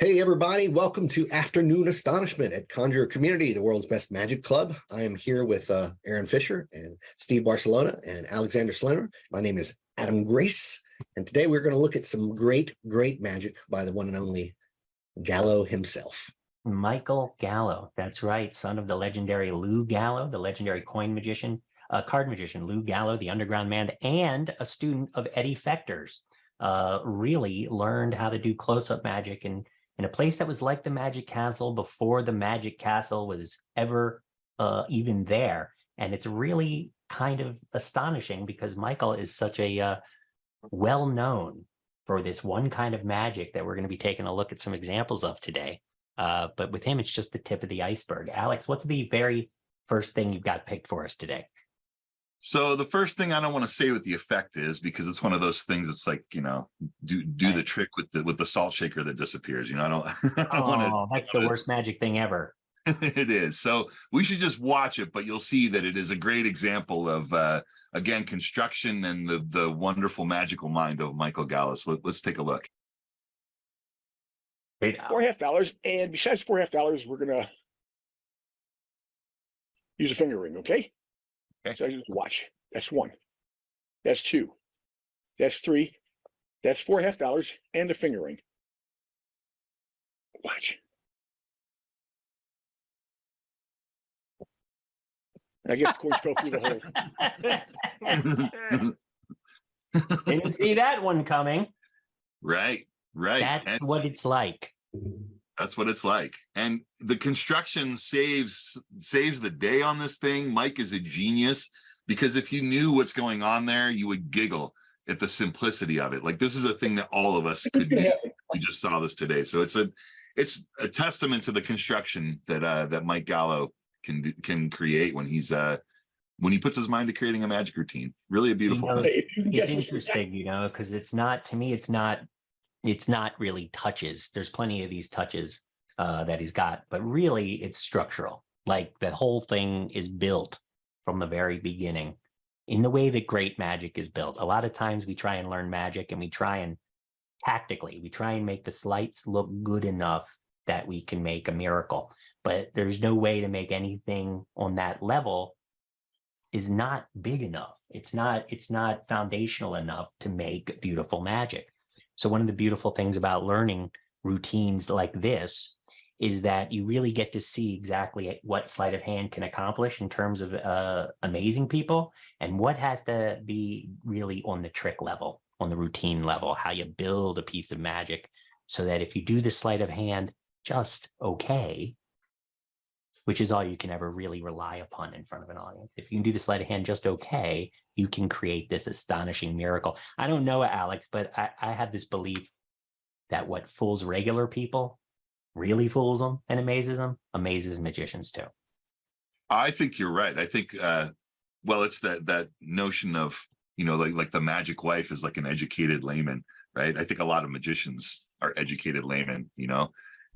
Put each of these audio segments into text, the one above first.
Hey everybody, welcome to Afternoon Astonishment at Conjuror Community, the world's best magic club. I am here with Aaron Fisher and Steve Barcelona and Alexander Slenner. My name is Adam Grace, and today we're going to look at some great magic by the one and only Gallo himself. Michael Gallo, that's right, son of the legendary Lou Gallo, the legendary coin magician, card magician Lou Gallo, the underground man, and a student of Eddie Fechter's. Really learned how to do close-up magic in a place that was like the Magic Castle before the Magic Castle was ever even there. And it's really kind of astonishing because Michael is such a well-known for this one kind of magic that we're going to be taking a look at some examples of today. But with him, it's just the tip of the iceberg. Alex, what's the very first thing you've got picked for us today? So the first thing I don't want to say what the effect is, because it's one of those things. It's like, do right. The trick with the salt shaker that disappears. I don't want to. That's the worst magic thing ever. It is. So we should just watch it, but you'll see that it is a great example of again, construction and the wonderful magical mind of Michael Gallo. So let's take a look. $4.50, and besides $4.50, we're gonna use a finger ring, okay? Okay. So I just watch. That's one. That's two. That's three. That's $4.50 and a finger ring. Watch. I guess the coins fell through the hole. Didn't see that one coming. Right. That's what it's like. That's what it's like. And the construction saves the day on this thing. Mike is a genius, because if you knew what's going on there, you would giggle at the simplicity of it. Like, this is a thing that all of us could do. We just saw this today. So it's a testament to the construction that Mike Gallo can create when he puts his mind to creating a magic routine. Really a beautiful thing. It's interesting, because it's not, to me, it's not really touches. There's plenty of these touches that he's got, but really it's structural. Like, the whole thing is built from the very beginning in the way that great magic is built. A lot of times we try and learn magic and we try and make the sleights look good enough that we can make a miracle, but there's no way to make anything on that level is not big enough. It's not foundational enough to make beautiful magic. So one of the beautiful things about learning routines like this is that you really get to see exactly what sleight of hand can accomplish in terms of amazing people, and what has to be really on the trick level, on the routine level, how you build a piece of magic so that if you do the sleight of hand just okay, which is all you can ever really rely upon in front of an audience. If you can do the sleight of hand just okay, you can create this astonishing miracle. I don't know, Alex, but I have this belief that what fools regular people really fools them and amazes magicians too. I think you're right. I think, well, it's that notion of, like the magic wife is like an educated layman, right? I think a lot of magicians are educated laymen,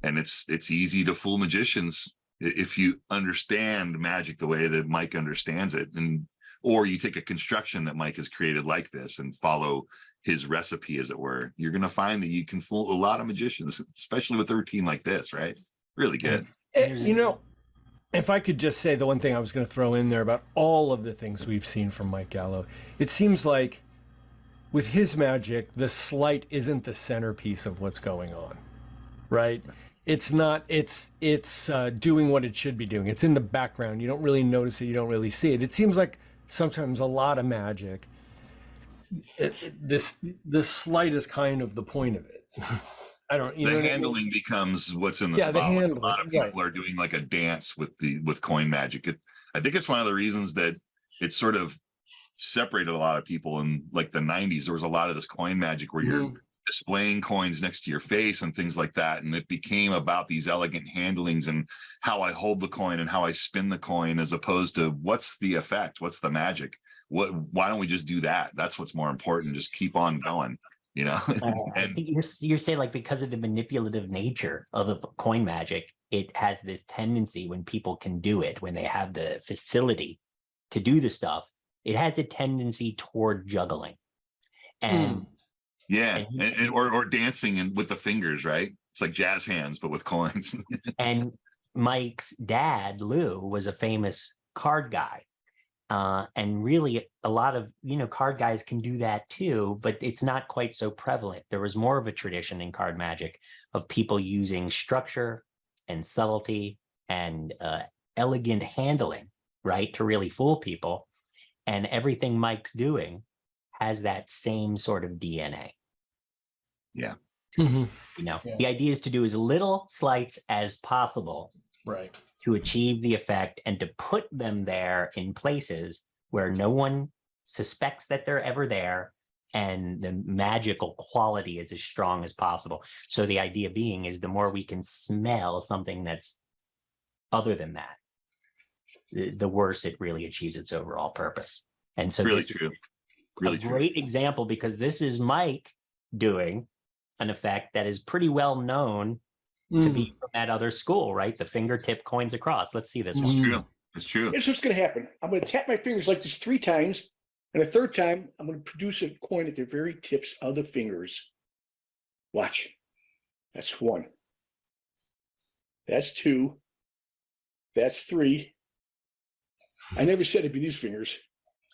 and it's easy to fool magicians if you understand magic the way that Mike understands it, or you take a construction that Mike has created like this and follow his recipe, as it were. You're going to find that you can fool a lot of magicians, especially with a routine like this, right? Really good. If I could just say the one thing I was going to throw in there about all of the things we've seen from Mike Gallo, it seems like with his magic, the sleight isn't the centerpiece of what's going on, right? It's not, it's doing what it should be doing. It's in the background. You don't really notice it. You don't really see it. It seems like sometimes a lot of magic, the sleight is kind of the point of it. I don't, the handling becomes what's in the spotlight. A lot of people are doing like a dance with coin magic. I think it's one of the reasons that it sort of separated a lot of people in like the 90s. There was a lot of this coin magic where you're displaying coins next to your face and things like that, and it became about these elegant handlings and how I hold the coin and how I spin the coin, as opposed to what's the effect, what's the magic, why don't we just do that? That's what's more important. Just keep on going, And I think you're saying, like, because of the manipulative nature of coin magic, it has this tendency, when people can do it, when they have the facility to do the stuff, it has a tendency toward juggling. And or dancing with the fingers, right? It's like jazz hands, but with coins. And Mike's dad, Lou, was a famous card guy. And really, a lot of, card guys can do that too, but it's not quite so prevalent. There was more of a tradition in card magic of people using structure and subtlety and elegant handling, right, to really fool people. And everything Mike's doing has that same sort of DNA. Yeah. The idea is to do as little sleights as possible, Right. to achieve the effect and to put them there in places where no one suspects that they're ever there, and the magical quality is as strong as possible. So the idea being is the more we can smell something that's other than that, the worse it really achieves its overall purpose. And so Really this true. is Really a true. great example, because this is Mike doing an effect that is pretty well known to be from that other school, right? The fingertip coins across. Let's see this It's one. true. It's true. Here's what's going to happen. I'm going to tap my fingers like this 3 times. And the third time, I'm going to produce a coin at the very tips of the fingers. Watch. That's 1. That's 2. That's 3. I never said it'd be these fingers.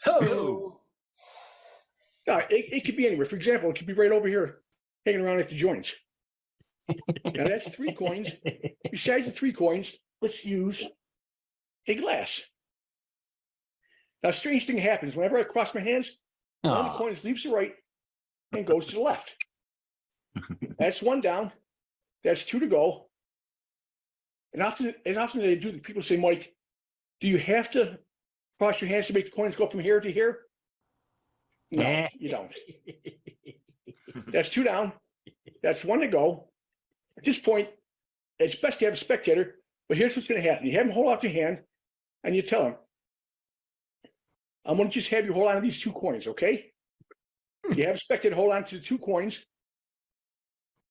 Oh. No, it could be anywhere. For example, it could be right over here, hanging around at the joints. Now that's 3 coins. Besides the 3 coins, let's use a glass. Now, a strange thing happens. Whenever I cross my hands, one of the coins leaves the right and goes to the left. That's 1 down. That's 2 to go. And as often as I do, people say, Mike, do you have to cross your hands to make the coins go from here to here? No, you don't. That's 2 down. That's 1 to go. At this point, it's best to have a spectator, but here's what's going to happen. You have them hold out your hand, and you tell them, I'm going to just have you hold on to these 2 coins, okay? You have a spectator hold on to the 2 coins.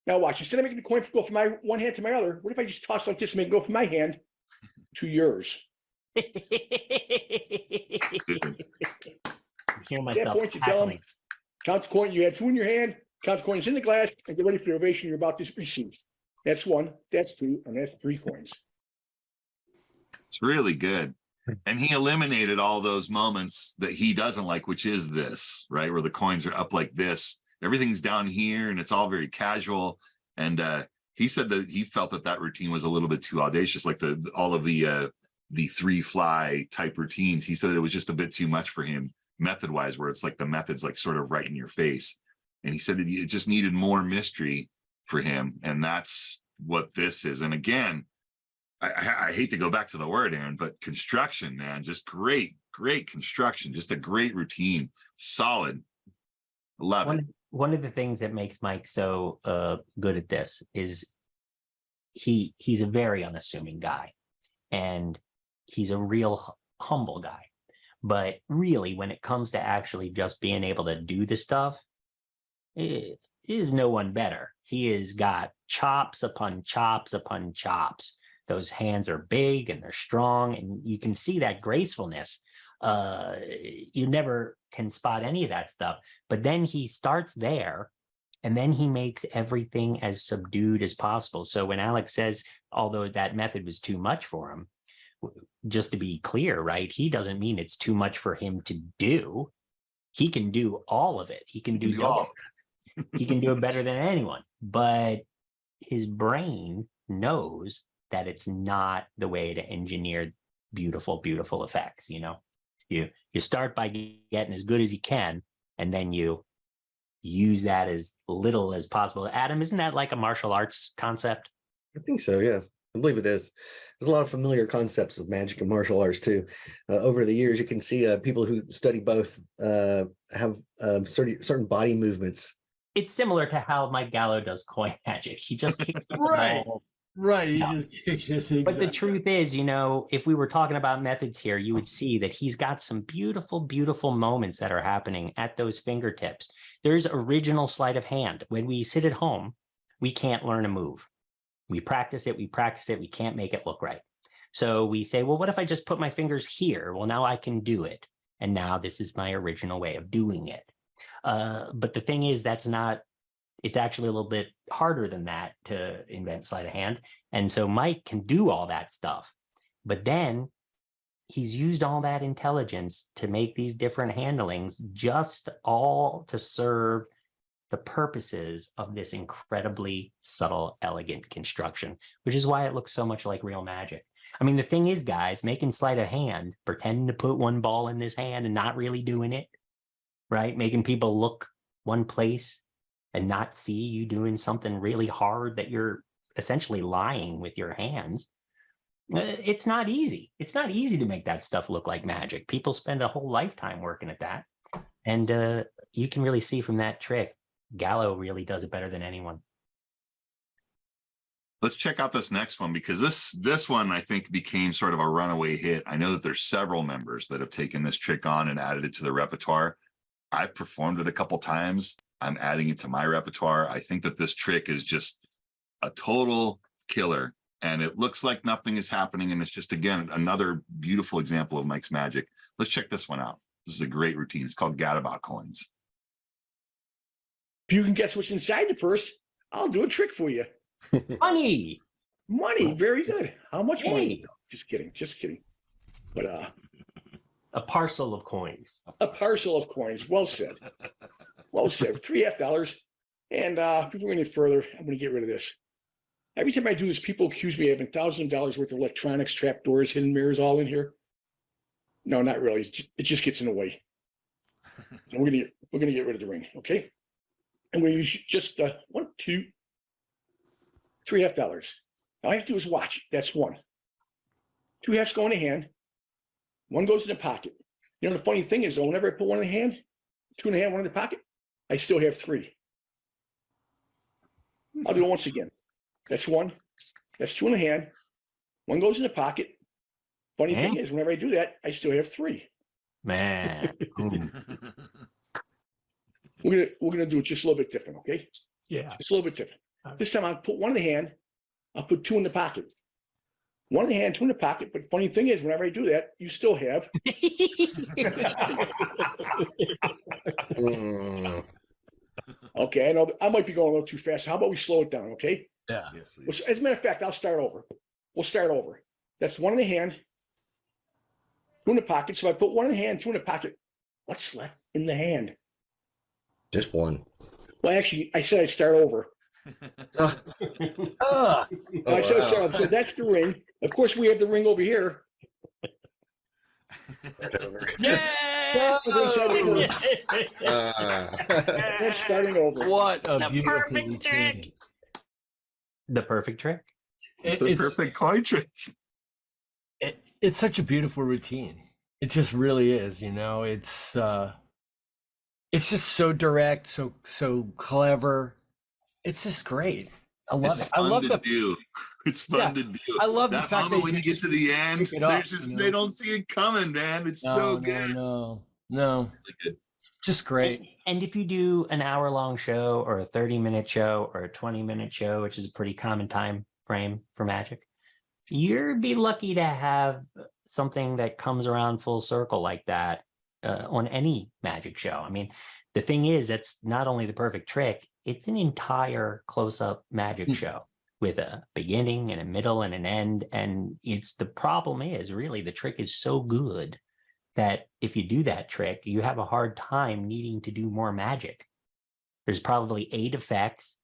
Now watch, instead of making the coin go from my one hand to my other, what if I just toss like this and make it go from my hand to yours? I hear At that myself point, you tell them, cackling. count the coin. You had 2 in your hand, count the coins in the glass, and get ready for the ovation you're about to receive. That's 1, that's 2, and that's 3 coins. It's really good. And he eliminated all those moments that he doesn't like, which is this, right? Where the coins are up like this. Everything's down here and it's all very casual. And he said that he felt that routine was a little bit too audacious, like all of the 3 fly type routines. He said it was just a bit too much for him method wise, where it's like the method's like sort of right in your face. And he said that it just needed more mystery for him. And that's what this is. And again, I hate to go back to the word, Aaron, but construction, man, just great construction, just a great routine, solid. Love it. One of the things that makes Mike so good at this is he's a very unassuming guy, and he's a real humble guy. But really, when it comes to actually just being able to do the stuff, it is no one better. He has got chops upon chops upon chops. Those hands are big and they're strong, and you can see that gracefulness. You never can spot any of that stuff. But then he starts there, and then he makes everything as subdued as possible. So when Alex says, although that method was too much for him, just to be clear, right? He doesn't mean it's too much for him to do. He can do all of it. He can do double. He can do it better than anyone. But his brain knows that it's not the way to engineer beautiful effects. You start by getting as good as you can, and then you use that as little as possible. Adam, isn't that like a martial arts concept? I think so, yeah. I believe it is. There's a lot of familiar concepts of magic and martial arts too. Over the years, you can see people who study both have certain body movements. It's similar to how Mike Gallo does coin magic. He just kicks the Right. balls. Right. He Yeah. just kicks it. Exactly. But the truth is, if we were talking about methods here, you would see that he's got some beautiful moments that are happening at those fingertips. There's original sleight of hand. When we sit at home, we can't learn a move. We practice it, we can't make it look right. So we say, well, what if I just put my fingers here? Well, now I can do it. And now this is my original way of doing it. But the thing is, that's not it's actually a little bit harder than that to invent sleight of hand. And so Mike can do all that stuff, but then he's used all that intelligence to make these different handlings just all to serve the purposes of this incredibly subtle, elegant construction, which is why it looks so much like real magic. I mean, the thing is, guys, making sleight of hand, pretending to put one ball in this hand and not really doing it, right? Making people look one place and not see you doing something really hard that you're essentially lying with your hands. It's not easy. It's not easy to make that stuff look like magic. People spend a whole lifetime working at that. And you can really see from that trick, Gallo really does it better than anyone. Let's check out this next one, because this one I think became sort of a runaway hit. I know that there's several members that have taken this trick on and added it to their repertoire. I've performed it a couple times. I'm adding it to my repertoire. I think that this trick is just a total killer, and it looks like nothing is happening. And it's just, again, another beautiful example of Mike's magic. Let's check this one out. This is a great routine. It's called Gadabout Coins. If you can guess what's inside the purse, I'll do a trick for you. Money. Money, very good. How much money? Hey. Just kidding. But A parcel of coins. a parcel of coins. Well said. Well said. $3.50. And before we go any further, I'm going to get rid of this. Every time I do this, people accuse me of having $1,000 worth of electronics, trapdoors, hidden mirrors, all in here. No, not really. It just gets in the way. And we're gonna get rid of the ring, okay? And we use just $1, $2, $3.50. All I have to do is watch. That's one. 2 halves go in the hand. 1 goes in the pocket. You know, the funny thing is, though, whenever I put 1 in the hand, 2 in the hand, 1 in the pocket, I still have 3. I'll do it once again. That's 1. That's 2 in the hand. 1 goes in the pocket. Funny thing is, whenever I do that, I still have 3. Man. We're gonna do it just a little bit different, okay? Yeah. Just a little bit different. This time I'll put 1 in the hand. I'll put 2 in the pocket. 1 in the hand, 2 in the pocket. But funny thing is, whenever I do that, you still have. Okay, I know I might be going a little too fast. How about we slow it down, okay? Yeah. Yes, please. As a matter of fact, I'll start over. We'll start over. That's 1 in the hand, 2 in the pocket. So I put 1 in the hand, 2 in the pocket. What's left in the hand? Just 1. Well, actually, I said I'd start over. Ah, I said I'd start over. So that's the ring. Of course, we have the ring over here. Yeah. That's starting over. what a The beautiful perfect routine. trick. The perfect trick. The perfect coin trick. It's such a beautiful routine. It just really is, you know. It's just so direct, so clever. It's just great. I love It's it. I love fun to do. It's fun to do. I love the that fact moment that when you get to the end, pick it up, there's just you know? they don't see it coming, man. It's so good. No. Really good. It's just great. And if you do an hour-long show or a 30-minute show or a 20-minute show, which is a pretty common time frame for magic, you'd be lucky to have something that comes around full circle like that on any magic show. I mean, the thing is, that's not only the perfect trick, it's an entire close-up magic show with a beginning and a middle and an end. And the problem is really the trick is so good that if you do that trick, you have a hard time needing to do more magic. There's probably 8 effects.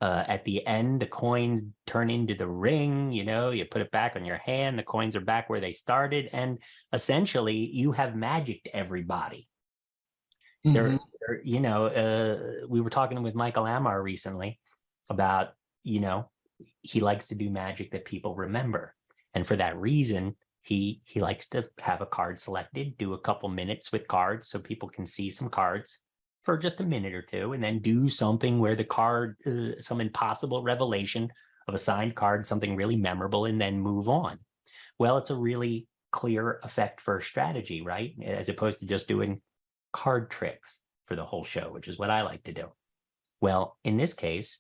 At the end, the coins turn into the ring, you know, you put it back on your hand, the coins are back where they started. And essentially you have magicked everybody. Mhm. You know, we were talking with Michael Amar recently about, you know, he likes to do magic that people remember. And for that reason, he likes to have a card selected, do a couple minutes with cards so people can see some cards for just a minute or two, and then do something where the card, some impossible revelation of a signed card, something really memorable, and then move on. Well, it's a really clear effect first strategy, right? As opposed to just doing card tricks for the whole show, which is what I like to do. Well, in this case,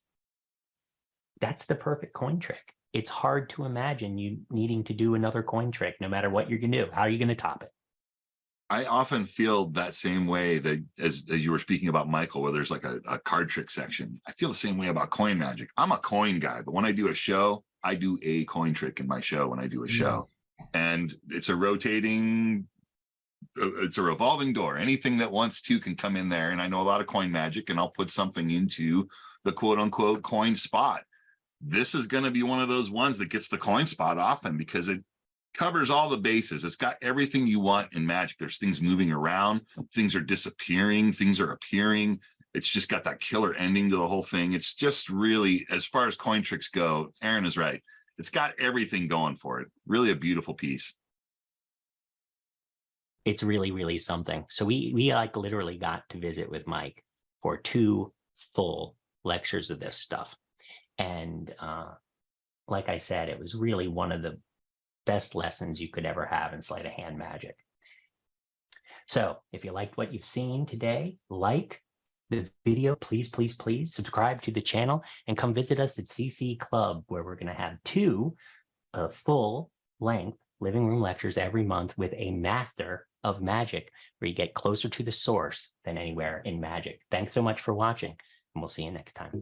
that's the perfect coin trick. It's hard to imagine you needing to do another coin trick, no matter what you're going to do. How are you going to top it? I often feel that same way that as you were speaking about Michael, where there's like a card trick section. I feel the same way about coin magic. I'm a coin guy, but when I do a show, I do a coin trick in my show when I do a show. And it's a revolving door. Anything that wants to can come in there. And I know a lot of coin magic, and I'll put something into the quote unquote coin spot. This is going to be one of those ones that gets the coin spot often because it covers all the bases. It's got everything you want in magic. There's things moving around, things are disappearing, things are appearing. It's just got that killer ending to the whole thing. It's just really, as far as coin tricks go, Aaron is right. It's got everything going for it. Really a beautiful piece. It's really, really something. So we like literally got to visit with Mike for 2 full lectures of this stuff. And like I said, it was really one of the best lessons you could ever have in sleight of hand magic. So if you liked what you've seen today, like the video, please, please, please subscribe to the channel and come visit us at CC Club, where we're going to have 2 full length living room lectures every month with a master of magic, where you get closer to the source than anywhere in magic. Thanks so much for watching, and we'll see you next time.